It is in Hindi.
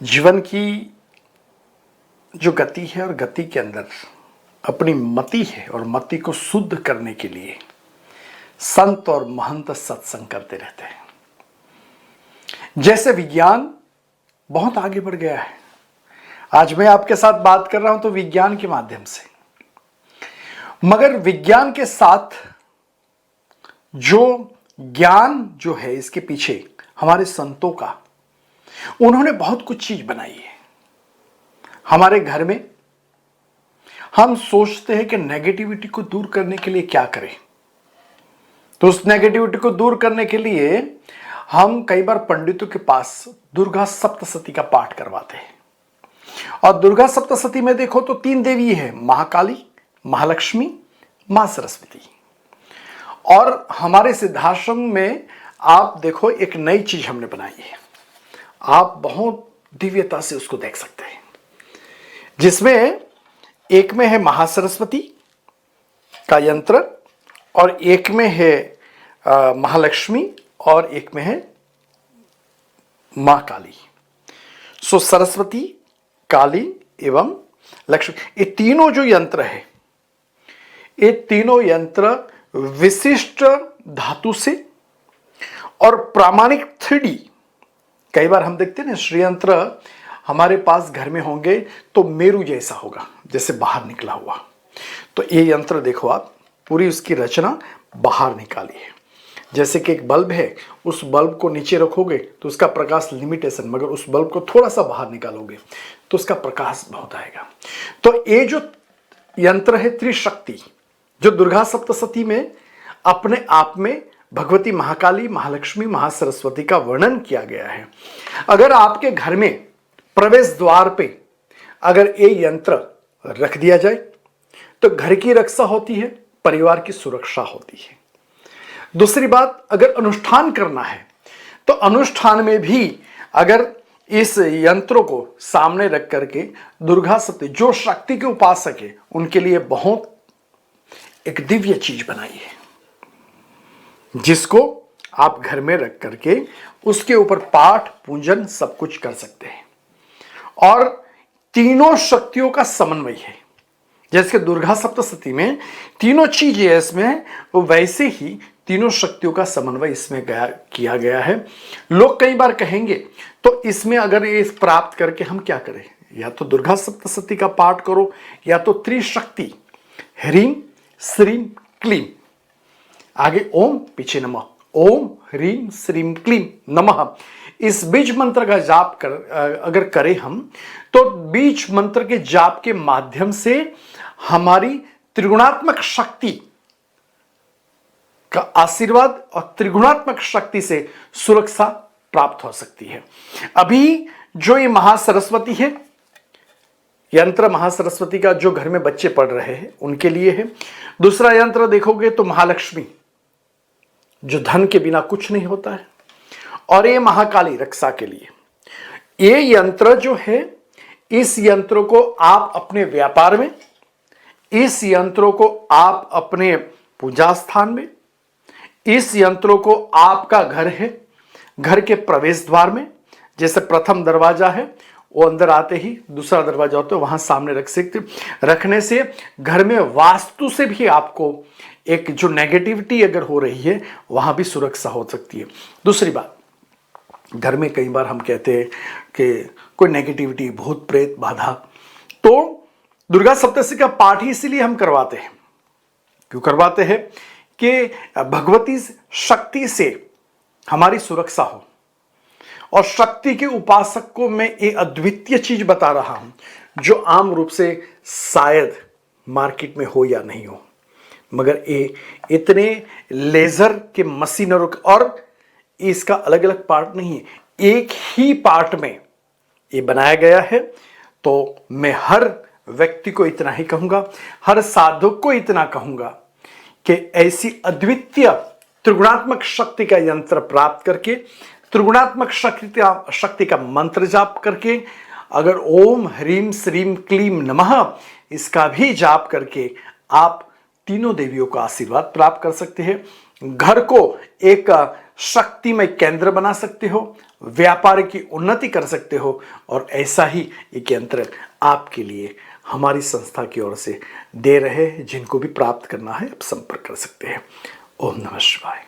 जीवन की जो गति है और गति के अंदर अपनी मति है और मति को शुद्ध करने के लिए संत और महंत सत्संग करते रहते हैं। जैसे विज्ञान बहुत आगे बढ़ गया है, आज मैं आपके साथ बात कर रहा हूं तो विज्ञान के माध्यम से, मगर विज्ञान के साथ जो ज्ञान जो है इसके पीछे हमारे संतों का, उन्होंने बहुत कुछ चीज बनाई है। हमारे घर में हम सोचते हैं कि नेगेटिविटी को दूर करने के लिए क्या करें, तो उस नेगेटिविटी को दूर करने के लिए हम कई बार पंडितों के पास दुर्गा सप्तशती का पाठ करवाते हैं। और दुर्गा सप्तशती में देखो तो 3 देवी है, महाकाली, महालक्ष्मी, मां सरस्वती। और हमारे सिद्धाश्रम में आप देखो एक नई चीज हमने बनाई है, आप बहुत दिव्यता से उसको देख सकते हैं, जिसमें एक में है महासरस्वती का यंत्र और एक में है महालक्ष्मी और एक में है मां काली। सो सरस्वती, काली एवं लक्ष्मी, ये तीनों जो यंत्र है, ये तीनों यंत्र विशिष्ट धातु से और प्रामाणिक 3D, कई बार हम देखते हैं ना श्रीयंत्र हमारे पास घर में होंगे तो मेरू जैसा होगा, जैसे बाहर निकला हुआ। तो ये यंत्र देखो आप, पूरी उसकी रचना बाहर निकाली है। जैसे कि एक बल्ब है, उस बल्ब को नीचे रखोगे तो उसका प्रकाश लिमिटेशन, मगर उस बल्ब को थोड़ा सा बाहर निकालोगे तो उसका प्रकाश बहुत आएगा। तो ये जो यंत्र है त्रिशक्ति, जो दुर्गा सप्तशती में अपने आप में भगवती महाकाली, महालक्ष्मी, महासरस्वती का वर्णन किया गया है। अगर आपके घर में प्रवेश द्वार पे अगर ये यंत्र रख दिया जाए तो घर की रक्षा होती है, परिवार की सुरक्षा होती है। दूसरी बात, अगर अनुष्ठान करना है तो अनुष्ठान में भी अगर इस यंत्रों को सामने रख करके दुर्गा सप्तशती, जो शक्ति के उपासक है उनके लिए बहुत एक दिव्य चीज बनाई है, जिसको आप घर में रख करके उसके ऊपर पाठ पूजन सब कुछ कर सकते हैं। और तीनों शक्तियों का समन्वय है, जैसे दुर्गा सप्तशती में तीनों चीजें है इसमें, वो वैसे ही तीनों शक्तियों का समन्वय इसमें किया गया है। लोग कई बार कहेंगे तो इसमें अगर ये प्राप्त करके हम क्या करें, या तो दुर्गा सप्तशती का पाठ करो या तो त्रिशक्ति ह्रीम श्रीम क्लीम, आगे ओम, पीछे नमः, ओम ह्रीम श्रीम क्लीम नमः, इस बीज मंत्र का जाप अगर करें हम, तो बीज मंत्र के जाप के माध्यम से हमारी त्रिगुणात्मक शक्ति का आशीर्वाद और त्रिगुणात्मक शक्ति से सुरक्षा प्राप्त हो सकती है। अभी जो ये महासरस्वती है, यंत्र महासरस्वती का जो घर में बच्चे पढ़ रहे हैं उनके लिए है। दूसरा यंत्र देखोगे तो महालक्ष्मी, जो धन के बिना कुछ नहीं होता है, और ये महाकाली रक्षा के लिए। ये यंत्र जो है, इस यंत्र को आप अपने व्यापार में, इस यंत्रों को आप अपने पूजा स्थान में, इस यंत्रों को आपका घर है, घर के प्रवेश द्वार में, जैसे प्रथम दरवाजा है वो अंदर आते ही दूसरा दरवाजा होता है, वहां सामने रख सकते। रखने से घर में वास्तु से भी आपको एक जो नेगेटिविटी अगर हो रही है वहां भी सुरक्षा हो सकती है। दूसरी बात, घर में कई बार हम कहते हैं कि कोई नेगेटिविटी, भूत प्रेत बाधा, तो दुर्गा सप्तशती का पाठ ही इसीलिए हम करवाते हैं। क्यों करवाते हैं कि भगवती शक्ति से हमारी सुरक्षा हो। और शक्ति के उपासक को मैं एक अद्वितीय चीज बता रहा हूं जो आम रूप से शायद मार्केट में हो या नहीं हो, मगर ये इतने लेजर के मशीनरों, और इसका अलग अलग पार्ट नहीं है, एक ही पार्ट में ये बनाया गया है। तो मैं हर व्यक्ति को इतना ही कहूंगा, हर साधक को इतना कहूंगा कि ऐसी अद्वितीय त्रिगुणात्मक शक्ति का यंत्र प्राप्त करके, त्रिगुणात्मक शक्ति का मंत्र जाप करके, अगर ओम ह्रीम श्रीम क्लीम नमः इसका भी जाप करके आप तीनों देवियों का आशीर्वाद प्राप्त कर सकते हैं। घर को एक शक्तिमय केंद्र बना सकते हो, व्यापार की उन्नति कर सकते हो। और ऐसा ही एक यंत्र आपके लिए हमारी संस्था की ओर से दे रहे हैं। जिनको भी प्राप्त करना है आप संपर्क कर सकते हैं। ओम नमः शिवाय।